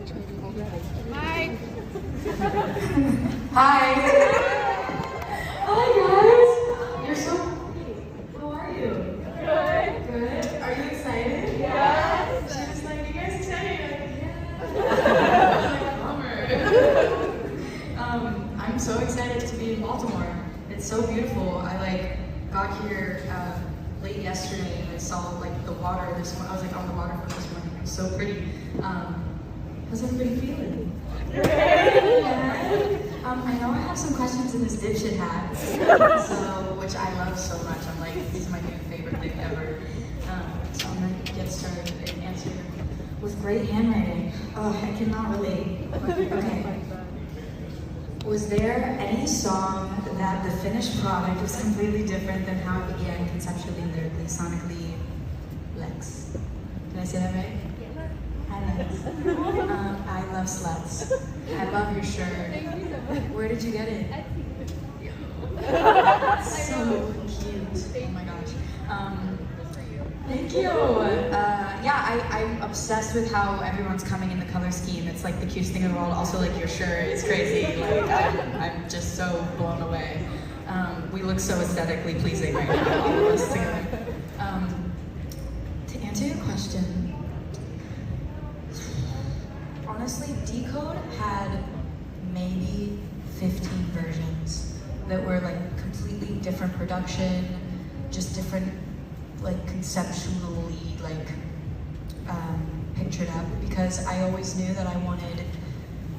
Hi. Hi. Hi guys. You're so pretty. How are you? Good. Good. Are you excited? Yes. She was like, you guys excited? Yeah. Bummer. I'm so excited to be in Baltimore. It's so beautiful. I got here late yesterday and I saw the water this morning. I was on the waterfront this morning. It was so pretty. How's everybody feeling? Yeah. I know I have some questions in this dipshit hat, which I love so much. I'm like, this is my new favorite thing ever. So I'm gonna get started and answer with great handwriting. Oh, I cannot relate. Okay. Was there any song that the finished product was completely different than how it began conceptually, lyrically, sonically? Lex. Did I say that right? Hi, Lex. I love sluts. I love your shirt. Where did you get it? So cute. Oh my gosh. Thank you. I'm obsessed with how everyone's coming in the color scheme. It's like the cutest thing in the world. Also, your shirt is crazy. I'm just so blown away. We look so aesthetically pleasing right now, all of us together. To answer your question, honestly, Decode had maybe 15 versions that were completely different production, just different conceptually pictured up, because I always knew that I wanted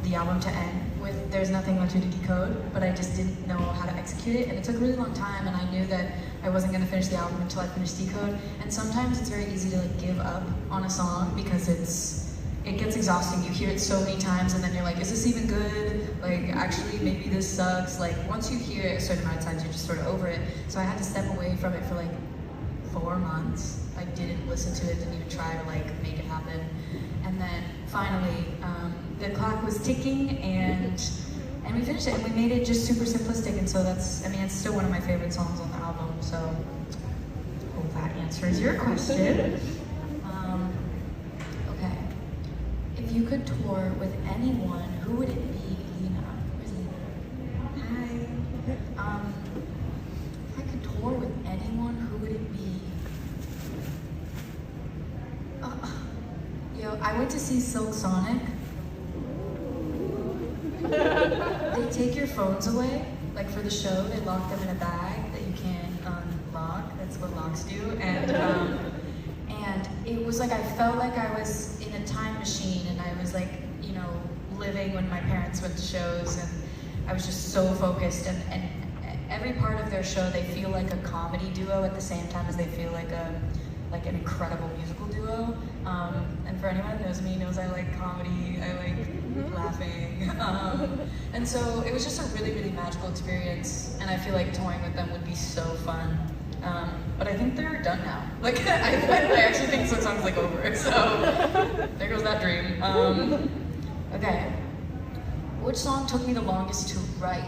the album to end with "There's nothing left to decode," but I just didn't know how to execute it, and it took a really long time, and I knew that I wasn't going to finish the album until I finished Decode. And sometimes it's very easy to give up on a song because it gets exhausting. You hear it so many times and then you're like, is this even good? Actually, maybe this sucks. Once you hear it a certain amount of times, you're just sort of over it. So I had to step away from it for 4 months. I didn't listen to it, didn't even try to make it happen. And then finally, the clock was ticking and we finished it, and we made it just super simplistic. And so it's still one of my favorite songs on the album. So hope that answers your question. Okay. If you could tour with anyone, who would it be? Lena. Where's Lena? Hi. If I could tour with anyone, who would it be? I went to see Silk Sonic. They take your phones away, for the show. They lock them in a bag that you can't unlock. That's what locks do. And it was I felt like I was in a time machine, and I was living when my parents went to shows, and I was just so focused. And every part of their show, they feel like a comedy duo at the same time as they feel like an incredible musical duo. And for anyone who knows me knows I like comedy, I like laughing. And so it was just a really, really magical experience, and I feel like touring with them would be so fun. But I think they're done now. I actually think Silk Sonic's over, so there goes that dream. Okay. Which song took me the longest to write?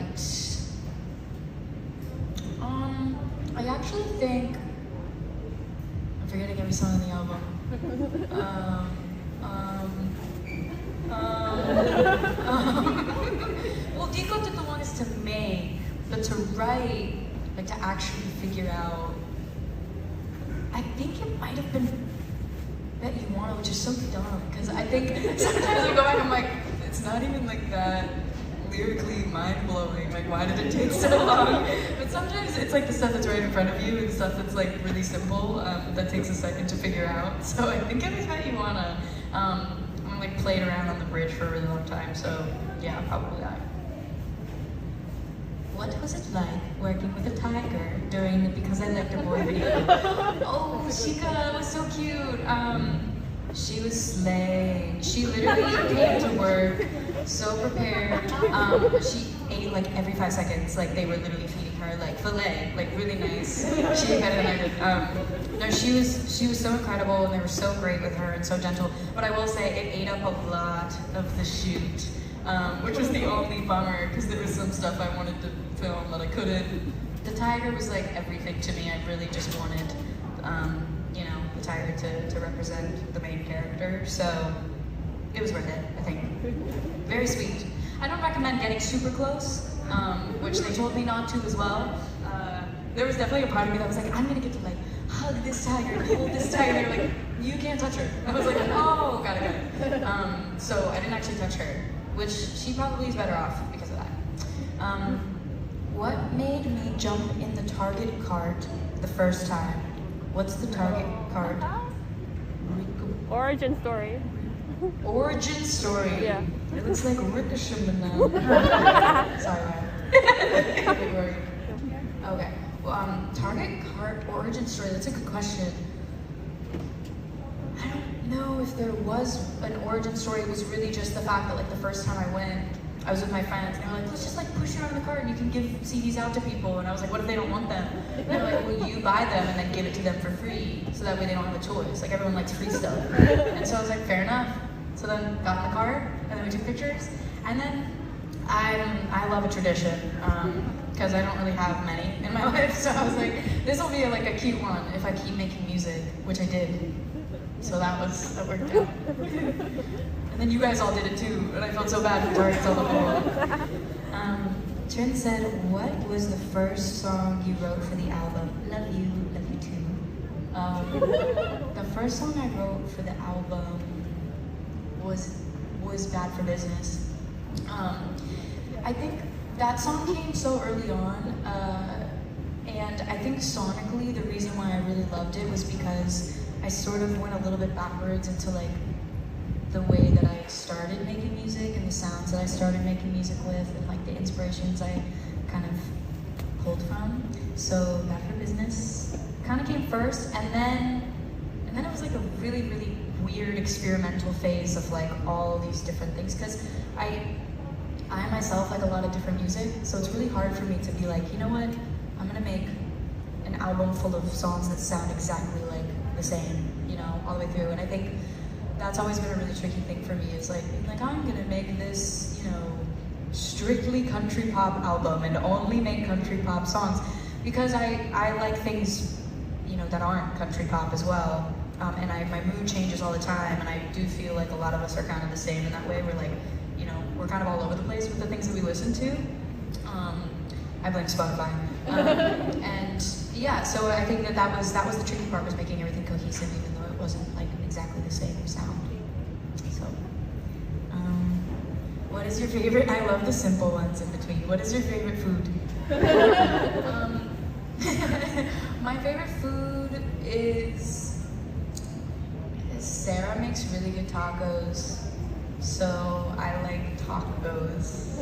I actually think, I'm forgetting every song on the album. Well, Decode took the longest to make, but to write, to actually figure out, I think it might have been Bet You Wanna, which is so dumb, because I think sometimes I go back and I'm like, it's not even that lyrically mind-blowing, why did it take so long? But sometimes it's the stuff that's right in front of you and stuff that's really simple, that takes a second to figure out. So I think it was Bet You Wanna. I played around on the bridge for a really long time, so yeah, probably that. What was it like working with a tiger during the Because I Liked a Boy video? Oh, Shika was so cute. She was slaying. She literally came to work so prepared. She ate every 5 seconds, they were literally feeding her filet, really nice. She ate better than I did. No, she was so incredible, and they were so great with her and so gentle. But I will say it ate up a lot of the shoot, which was the only bummer, because there was some stuff I wanted to film that I couldn't. The tiger was everything to me. I really just wanted, the tiger to represent the main character. So it was worth it, I think. Very sweet. I don't recommend getting super close, which they told me not to as well. There was definitely a part of me that was like, I'm gonna get to like hug this tiger and hold this tiger. And they were like, you can't touch her. I was like, oh, got it. So I didn't actually touch her, which she probably is better off because of that. What made me jump in the Target cart the first time? What's the Target cart? Origin story. Origin story. Yeah. It looks like Ricochet now. Sorry, man. Big word. Okay. Target cart origin story. That's a good question. I don't know if there was an origin story. It was really just the fact that like the first time I went, I was with my friends and they were like, let's just like push it on the cart and you can give CDs out to people. And I was like, what if they don't want them? And they're like, well, you buy them and then give it to them for free. So that way they don't have a choice. Like everyone likes free stuff. And so I was like, fair enough. So then got in the cart and then we took pictures. And then I love a tradition because I don't really have many in my life. So I was like, this will be like a cute one if I keep making music, which I did. So that worked out. And then you guys all did it too, and I felt so bad for Target's all over the world. Trin said, what was the first song you wrote for the album? Love you too. The first song I wrote for the album was Bad for Business. I think that song came so early on, and I think sonically the reason why I really loved it was because I sort of went a little bit backwards into like the way that I started making music and the sounds that I started making music with and like the inspirations I kind of pulled from. So Bad for Business kind of came first, and then it was like a really, really weird experimental phase of like all these different things, because I myself like a lot of different music, so it's really hard for me to be like, you know what, I'm gonna make an album full of songs that sound exactly like the same, you know, all the way through. And I think that's always been a really tricky thing for me, is like I'm gonna make this, you know, strictly country pop album and only make country pop songs, because I like things, you know, that aren't country pop as well. And my mood changes all the time, and I do feel like a lot of us are kind of the same in that way. We're like, you know, we're kind of all over the place with the things that we listen to. I blame Spotify. And yeah, so I think that was the tricky part, was making everything cohesive, even though it wasn't like exactly the same sound. So, what is your favorite? I love the simple ones in between. What is your favorite food? My favorite food is Sarah makes really good tacos, so I like tacos.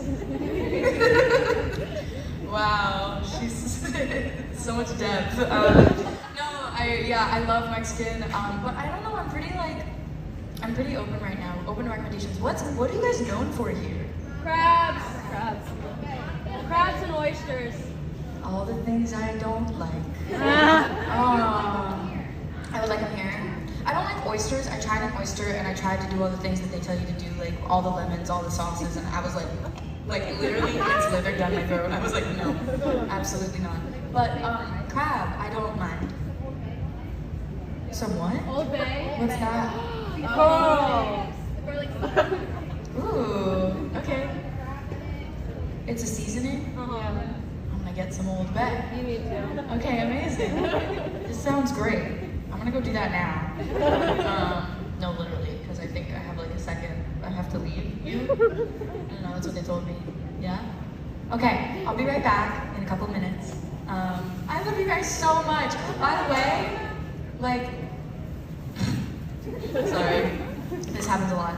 Wow, she's so much depth. I love Mexican, but I don't know. I'm pretty open right now. Open to recommendations. What are you guys known for here? Crabs and oysters. All the things I don't like. I would like them here. I don't like oysters. I tried an oyster and I tried to do all the things that they tell you to do, like all the lemons, all the sauces, and I was like literally it slithered down my throat. I was like, no, absolutely not. But crab, I don't mind. Some what? Old Bay. What's that? Oh. Ooh, okay. It's a seasoning? Uh-huh. I'm gonna get some Old Bay. You need to. Okay, amazing. This sounds great. I'm gonna go do that now. No, literally, because I think I have like a second. I have to leave you. I don't know, that's what they told me. Yeah? Okay, I'll be right back in a couple minutes. I love you guys so much. By the way, like, sorry, this happens a lot.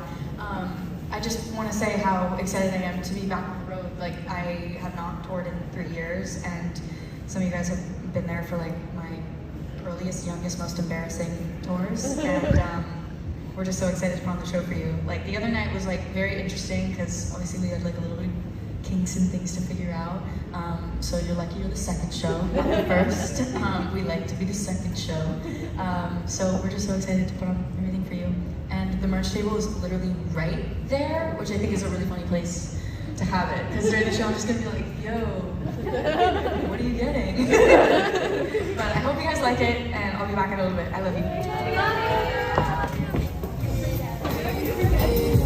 I just want to say how excited I am to be back on the road. Like, I have not toured in 3 years, and some of you guys have been there for like my earliest, youngest, most embarrassing tours, and we're just so excited to put on the show for you. Like, the other night was like very interesting, because obviously we had like a little bit of kinks and things to figure out. So you're lucky you're the second show, not the first. We like to be the second show. So we're just so excited to put on everything for you. And the merch table is literally right there, which I think is a really funny place to have it. Because during the show I'm just gonna be like, yo, what are you getting? But I hope you guys like it, and I'll be back in a little bit. I love you.